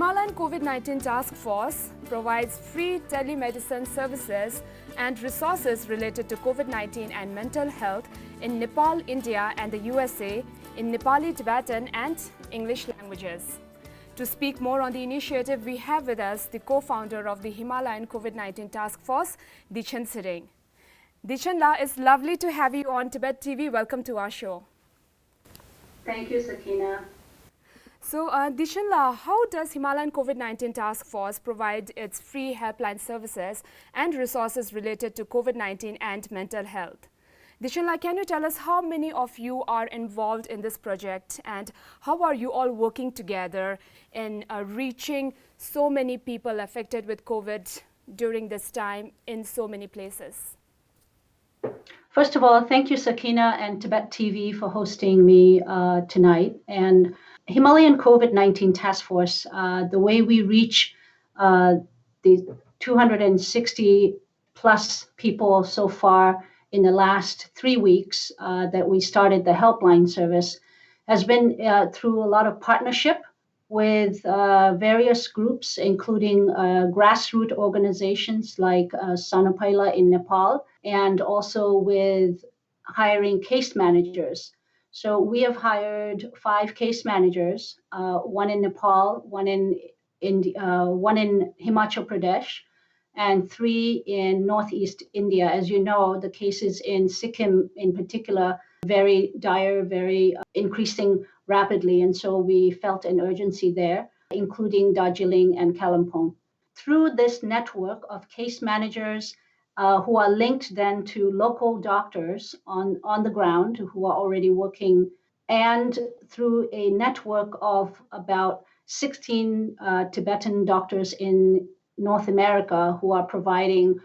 Himalayan COVID-19 Task Force provides free telemedicine services and resources related to COVID-19 and mental health in Nepal, India and the USA in Nepali, Tibetan and English languages. To speak more on the initiative, we have with us the co-founder of the Himalayan COVID-19 Task Force, Dechen Tsering. Dechen La, it's lovely to have you on Tibet TV. Welcome to our show. Thank you, Sakina. So, Dechen La, how does Himalayan COVID-19 Task Force provide its free helpline services and resources related to COVID-19 and mental health? Dechen La, can you tell us how many of you are involved in this project and how are you all working together in reaching so many people affected with COVID during this time in so many places? First of all, thank you, Sakina and Tibet TV for hosting me tonight. And Himalayan COVID-19 Task Force, the way we reach the 260 plus people so far in the last 3 weeks that we started the helpline service has been through a lot of partnership with various groups, including grassroots organizations like Sanapaila in Nepal, and also with hiring case managers. So we have hired 5 case managers, one in Nepal, one in Himachal Pradesh, and 3 in Northeast India. As you know, the cases in Sikkim in particular, very dire, very increasing rapidly. And so we felt an urgency there, including Darjeeling and Kalimpong. Through this network of case managers who are linked then to local doctors on the ground who are already working, and through a network of about 16 Tibetan doctors in North America who are providing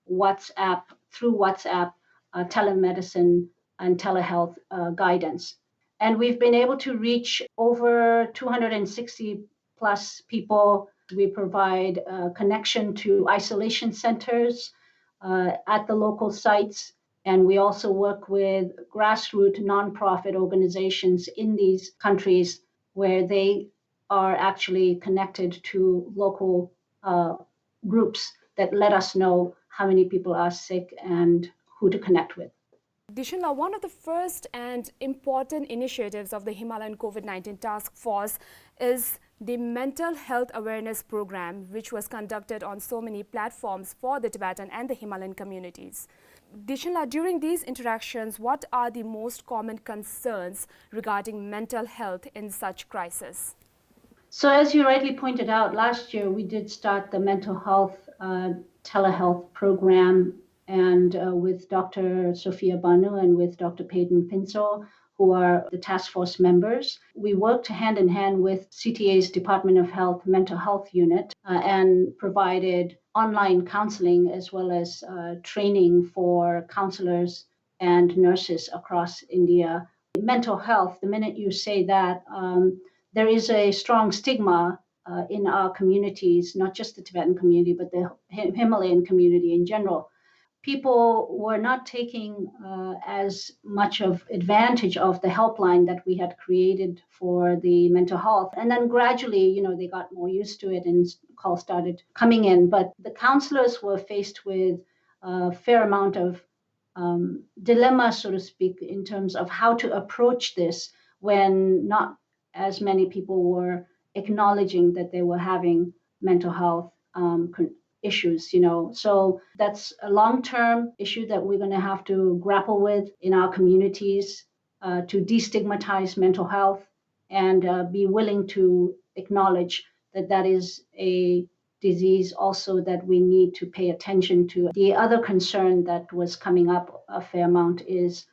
through WhatsApp, telemedicine and telehealth guidance. And we've been able to reach over 260 plus people. We provide connection to isolation centers at the local sites. And we also work with grassroots nonprofit organizations in these countries where they are actually connected to local groups that let us know how many people are sick and who to connect with. Dechen La, one of the first and important initiatives of the Himalayan COVID-19 Task Force is the mental health awareness program, which was conducted on so many platforms for the Tibetan and the Himalayan communities. Dechen La, during these interactions, what are the most common concerns regarding mental health in such crisis? So as you rightly pointed out, last year we did start the mental health telehealth program, and with Dr. Sophia Banu and with Dr. Peyton Pinso, who are the task force members. We worked hand in hand with CTA's Department of Health Mental Health Unit and provided online counseling as well as training for counselors and nurses across India. Mental health, the minute you say that, there is a strong stigma in our communities, not just the Tibetan community, but the Himalayan community in general. People were not taking as much of advantage of the helpline that we had created for the mental health. And then gradually, they got more used to it and calls started coming in. But the counselors were faced with a fair amount of dilemma, so to speak, in terms of how to approach this when not as many people were acknowledging that they were having mental health issues, So that's a long-term issue that we're going to have to grapple with in our communities to destigmatize mental health and be willing to acknowledge that that is a disease also that we need to pay attention to. The other concern that was coming up a fair amount is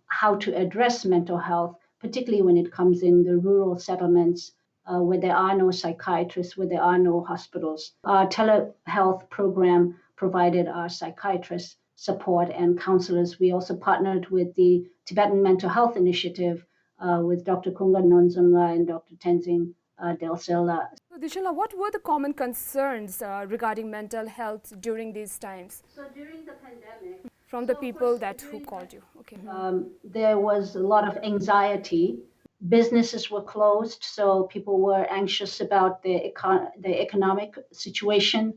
how to address mental health, particularly when it comes in the rural settlements where there are no psychiatrists, where there are no hospitals. Our telehealth program provided our psychiatrists support and counselors. We also partnered with the Tibetan Mental Health Initiative with Dr. Kunga Nonzumla and Dr. Tenzing Delsela. So, Dechen La, what were the common concerns regarding mental health during these times? So during the pandemic, from the people who called you? Okay. There was a lot of anxiety businesses were closed, so people were anxious about the economic situation.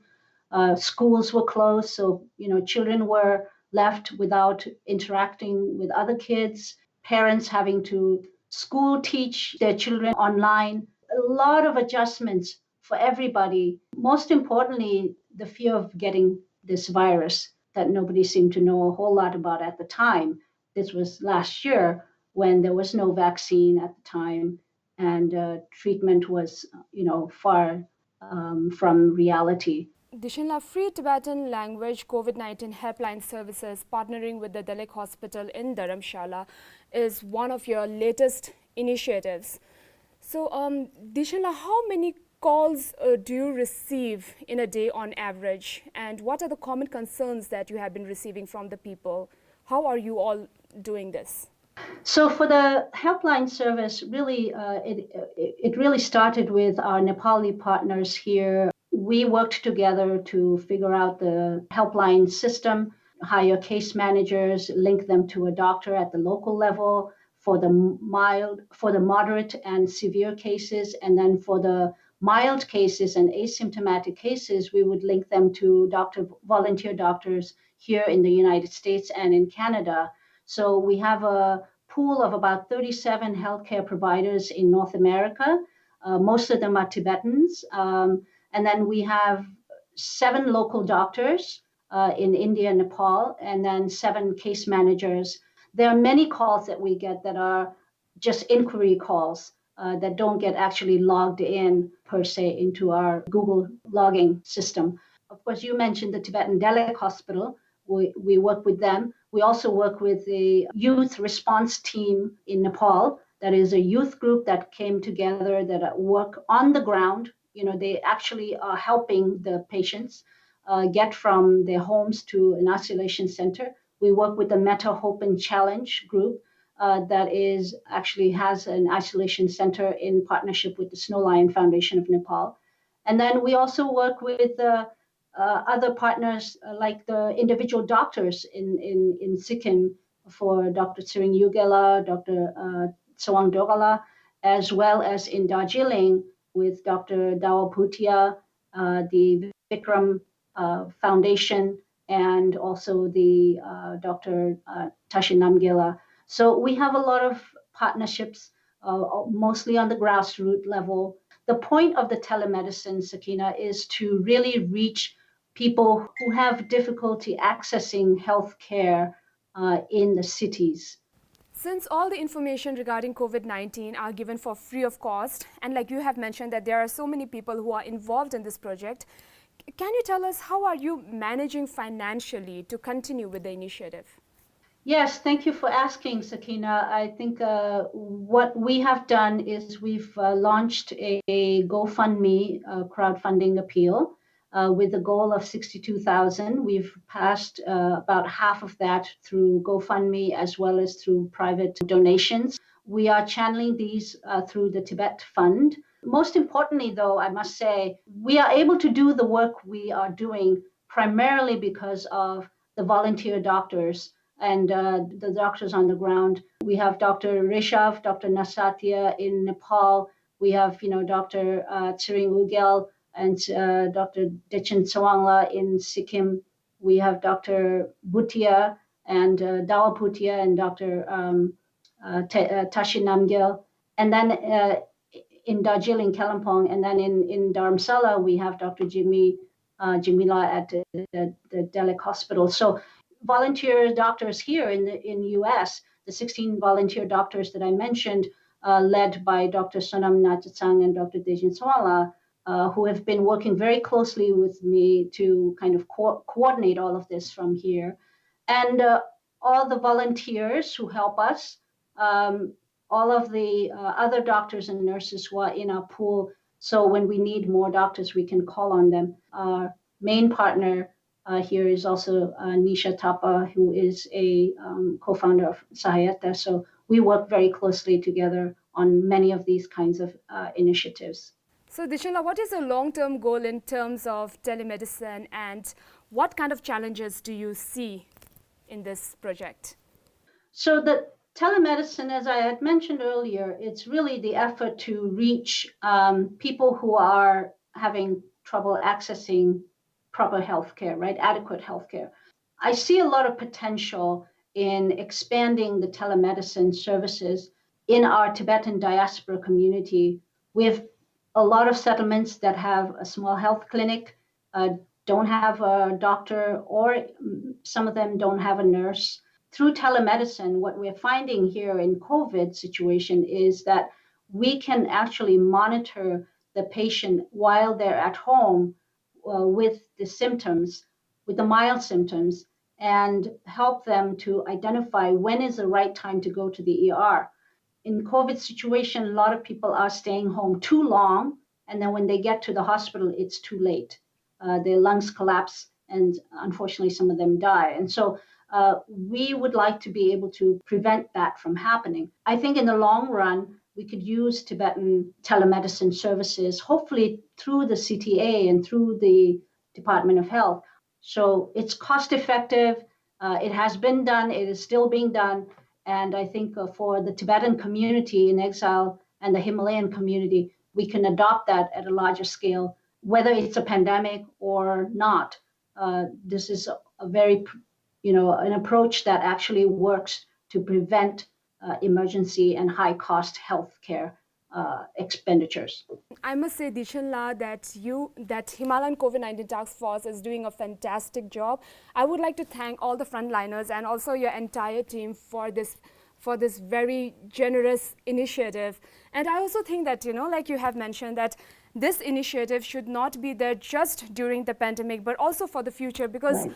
Schools were closed, so children were left without interacting with other kids. Parents having to school teach their children online. A lot of adjustments for everybody. Most importantly, the fear of getting this virus that nobody seemed to know a whole lot about at the time. This was last year when there was no vaccine at the time, and treatment was, far from reality. Dishinla, Free Tibetan Language COVID-19 Helpline Services, partnering with the Dalek Hospital in Dharamshala, is one of your latest initiatives. So, Dishinla, how many calls do you receive in a day on average? And what are the common concerns that you have been receiving from the people? How are you all doing this? So for the helpline service, really, it really started with our Nepali partners here. We worked together to figure out the helpline system, hire case managers, link them to a doctor at the local level for the moderate and severe cases, and then for the mild cases and asymptomatic cases, we would link them to volunteer doctors here in the United States and in Canada. So we have a pool of about 37 healthcare providers in North America. Most of them are Tibetans. And then we have 7 local doctors in India and Nepal, and then 7 case managers. There are many calls that we get that are just inquiry calls that don't get actually logged in per se into our Google logging system. Of course, you mentioned the Tibetan Dalek Hospital. We work with them. We also work with the youth response team in Nepal. That is a youth group that came together that work on the ground. They actually are helping the patients get from their homes to an isolation center. We work with the Meta Hope and Challenge group that actually has an isolation center in partnership with the Snow Lion Foundation of Nepal. And then we also work with other partners like the individual doctors in Sikkim for Dr. Tsering Yugela, Dr. Tsawang Dogala, as well as in Darjeeling with Dr. Dawa Bhutia, the Vikram Foundation, and also the Dr. Tashi Namgila. So we have a lot of partnerships, mostly on the grassroots level. The point of the telemedicine, Sakina, is to really reach people who have difficulty accessing health care in the cities. Since all the information regarding COVID-19 are given for free of cost, and like you have mentioned that there are so many people who are involved in this project, can you tell us how are you managing financially to continue with the initiative? Yes, thank you for asking, Sakina. I think what we have done is we've launched a GoFundMe crowdfunding appeal with a goal of 62,000. We've passed about half of that through GoFundMe as well as through private donations. We are channeling these through the Tibet Fund. Most importantly, though, I must say, we are able to do the work we are doing primarily because of the volunteer doctors and the doctors on the ground. We have Dr. Rishav, Dr. Nasatya in Nepal. We have, Dr. Tsering Ugel and Dr. Dechen Tsering in Sikkim. We have Dr. Bhutia and Dawa Bhutia and Dr. Tashi Namgil. And then in Darjeeling, Kalimpong, and then in Dharamsala, we have Dr. Jamila at the Dalek Hospital. So volunteer doctors here in US, the 16 volunteer doctors that I mentioned, led by Dr. Sonam Nachatsang and Dr. Dechen Tsering, who have been working very closely with me to kind of coordinate all of this from here. And all the volunteers who help us, all of the other doctors and nurses who are in our pool. So when we need more doctors, we can call on them. Our main partner here is also Nisha Thapa, who is a co-founder of Sahayata. So we work very closely together on many of these kinds of initiatives. So Dishinla, what is the long-term goal in terms of telemedicine, and what kind of challenges do you see in this project? So the Telemedicine, as I had mentioned earlier, it's really the effort to reach people who are having trouble accessing proper healthcare, right? Adequate healthcare. I see a lot of potential in expanding the telemedicine services in our Tibetan diaspora community. We have a lot of settlements that have a small health clinic, don't have a doctor, or some of them don't have a nurse. Through telemedicine, what we're finding here in COVID situation is that we can actually monitor the patient while they're at home with the symptoms, with the mild symptoms, and help them to identify when is the right time to go to the ER. In COVID situation, a lot of people are staying home too long, and then when they get to the hospital, it's too late. Their lungs collapse, and unfortunately, some of them die. And so we would like to be able to prevent that from happening. I think in the long run, we could use Tibetan telemedicine services, hopefully through the CTA and through the Department of Health. So it's cost effective. It has been done. It is still being done. And I think for the Tibetan community in exile and the Himalayan community, we can adopt that at a larger scale, whether it's a pandemic or not. This is a very, an approach that actually works to prevent emergency and high-cost healthcare expenditures. I must say, Dechen, that Himalayan COVID-19 Task Force is doing a fantastic job. I would like to thank all the frontliners and also your entire team for this very generous initiative. And I also think that, like you have mentioned, that this initiative should not be there just during the pandemic, but also for the future, because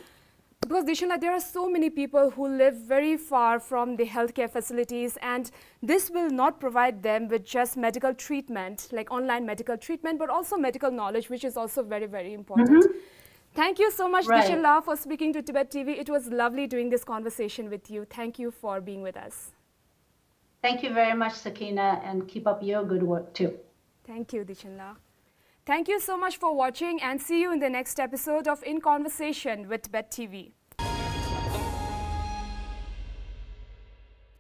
Dechen, there are so many people who live very far from the healthcare facilities, and this will not provide them with just medical treatment, like online medical treatment, but also medical knowledge, which is also very, very important. Thank you so much, Dechen, for speaking to Tibet TV. It was lovely doing this conversation with you. Thank you for being with us. Thank you very much, Sakina, and keep up your good work too. Thank you, Dechen. Thank you so much for watching, and see you in the next episode of In Conversation with Tibet TV.